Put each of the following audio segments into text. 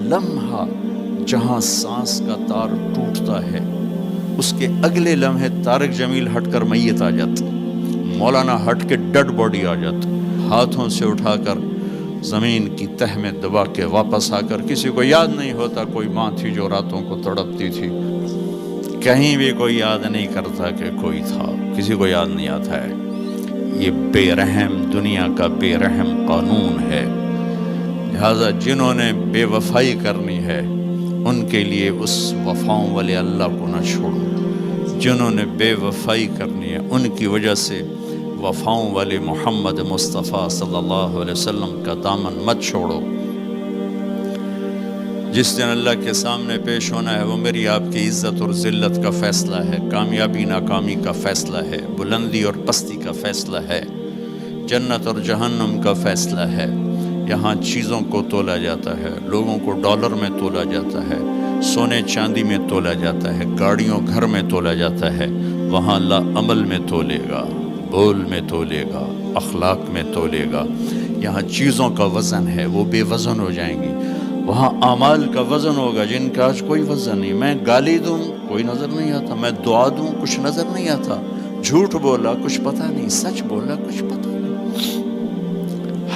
لمحہ جہاں سانس کا تار ٹوٹتا ہے اس کے اگلے لمحے طارق جمیل ہٹ کر میت آ جاتا، مولانا ہٹ کے ڈیڈ باڈی آ جاتا، ہاتھوں سے اٹھا کر زمین کی تہ میں دبا کے واپس آ کر کسی کو یاد نہیں ہوتا کوئی ماں تھی جو راتوں کو تڑپتی تھی، کہیں بھی کوئی یاد نہیں کرتا کہ کوئی تھا، کسی کو یاد نہیں آتا ہے۔ یہ بے رحم دنیا کا بے رحم قانون ہے، لہذا جنہوں نے بے وفائی کرنی ہے ان کے لیے اس وفاؤں والے اللہ کو نہ چھوڑو، جنہوں نے بے وفائی کرنی ہے ان کی وجہ سے وفاؤں والے محمد مصطفیٰ صلی اللہ علیہ وسلم کا دامن مت چھوڑو۔ جس دن اللہ کے سامنے پیش ہونا ہے وہ میری آپ کی عزت اور ذلت کا فیصلہ ہے، کامیابی ناکامی کا فیصلہ ہے، بلندی اور پستی کا فیصلہ ہے، جنت اور جہنم کا فیصلہ ہے۔ یہاں چیزوں کو تولا جاتا ہے، لوگوں کو ڈالر میں تولا جاتا ہے، سونے چاندی میں تولا جاتا ہے، گاڑیوں گھر میں تولا جاتا ہے، وہاں اللہ عمل میں تولے گا، بول میں تولے گا، اخلاق میں تولے گا۔ یہاں چیزوں کا وزن ہے وہ بے وزن ہو جائیں گی، وہاں اعمال کا وزن ہوگا جن کا آج کوئی وزن نہیں۔ میں گالی دوں کوئی نظر نہیں آتا، میں دعا دوں کچھ نظر نہیں آتا، جھوٹ بولا کچھ پتہ نہیں، سچ بولا کچھ پتہ نہیں،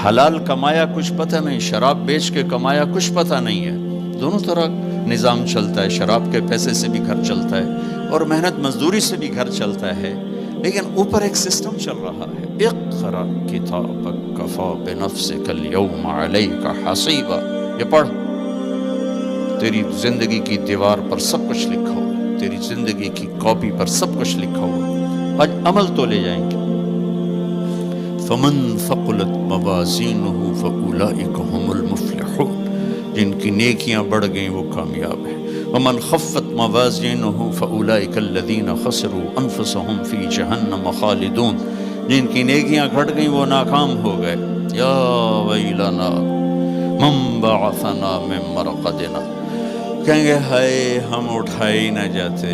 حلال کمایا کچھ پتہ نہیں، شراب بیچ کے کمایا کچھ پتہ نہیں ہے۔ دونوں طرح نظام چلتا ہے، شراب کے پیسے سے بھی گھر چلتا ہے اور محنت مزدوری سے بھی گھر چلتا ہے، لیکن اوپر ایک سسٹم چل رہا ہے۔ اقرأ کتابک کفی بنفسک اليوم علیک حسیبا، یہ پڑھ، تیری زندگی کی دیوار پر سب کچھ لکھا ہوا، تیری زندگی کی کاپی پر سب کچھ لکھا ہوا، آج عمل تو لے جائیں گے۔ فمن ثقلت موازینہ فاولئک هم المفلحون، جن کی نیکیاں بڑھ گئیں وہ کامیاب ہیں۔ ومن خفت موازینہ فاولئک الذین خسروا انفسهم فی جہنم خالدون، جن کی نیکیاں گھٹ گئیں وہ ناکام ہو گئے۔ یا ویلنا من بعثنا من مرقدنا، کہیں گے ہائے ہم اٹھائے ہی نہ جاتے،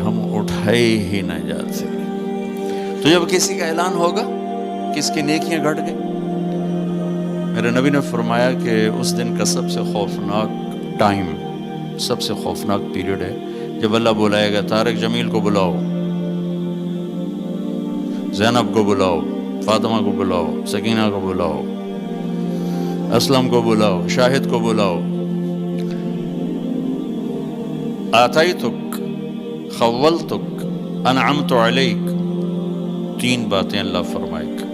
ہم اٹھائے ہی نہ جاتے۔ تو جب کسی کا اعلان ہوگا کس کی نیکیاں گھٹ گئیں، میرے نبی نے فرمایا کہ اس دن کا سب سے خوفناک ٹائم، سب سے خوفناک پیریڈ ہے جب اللہ بلائے گا طارق جمیل کو بلاؤ، زینب کو بلاؤ، فاطمہ کو بلاؤ، سکینہ کو بلاؤ، اسلم کو بلاؤ، شاہد کو بلاؤ، آتیتک خولتک انعمت علیک، تین باتیں اللہ فرمائے گا،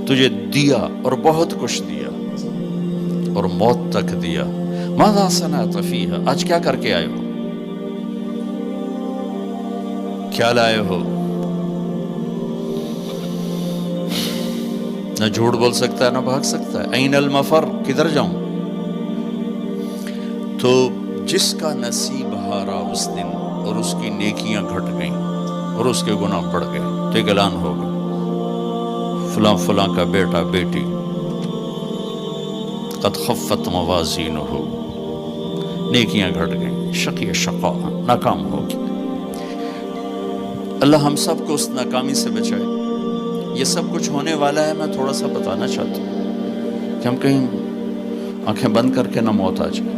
تجھے دیا اور بہت کچھ دیا اور موت تک دیا۔ ماذا صنعت فیہا، آج کیا کر کے آئے ہو، کیا لائے ہو؟ نہ جھوٹ بول سکتا ہے نہ بھاگ سکتا ہے۔ این المفر، کدھر جاؤں؟ تو جس کا نصیب ہارا اس دن اور اس کی نیکیاں گھٹ گئیں اور اس کے گناہ بڑھ گئے تو ایک اعلان ہوگا، فلاں فلاں کا بیٹا بیٹی قد خفت موازینہ، نیکیاں گھٹ گئیں، شقی شقا، ناکام ہوگی۔ اللہ ہم سب کو اس ناکامی سے بچائے۔ یہ سب کچھ ہونے والا ہے، میں تھوڑا سا بتانا چاہتا ہوں کہ ہم کہیں آنکھیں بند کر کے نہ موت آ جائے۔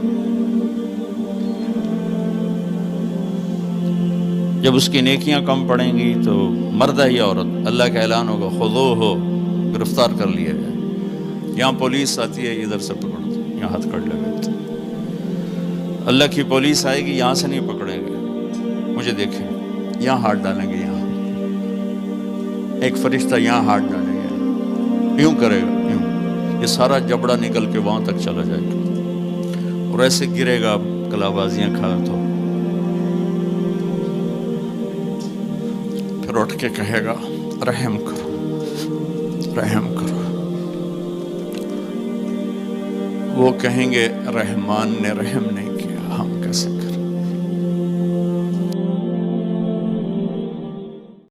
جب اس کی نیکیاں کم پڑیں گی تو مرد ہے یا عورت، اللہ کا اعلان ہوگا خذوہ، گرفتار کر لیا جائے۔ یہاں پولیس آتی ہے ادھر سے پکڑ دو، یہاں ہتھ کڑ لگاتے، اللہ کی پولیس آئے گی یہاں سے نہیں پکڑیں گے، مجھے دیکھیں یہاں ہاتھ ڈالیں گے، یہاں ایک فرشتہ یہاں ہاتھ ڈالیں گے، یوں کرے گا، یوں، یہ سارا جبڑا نکل کے وہاں تک چلا جائے گا اور ایسے گرے گا کلا بازیاں کھا تو پھر اٹھ کے کہے گا رحم کرو، رحم کرو۔ وہ کہیں گے رحمان نے رحم نہیں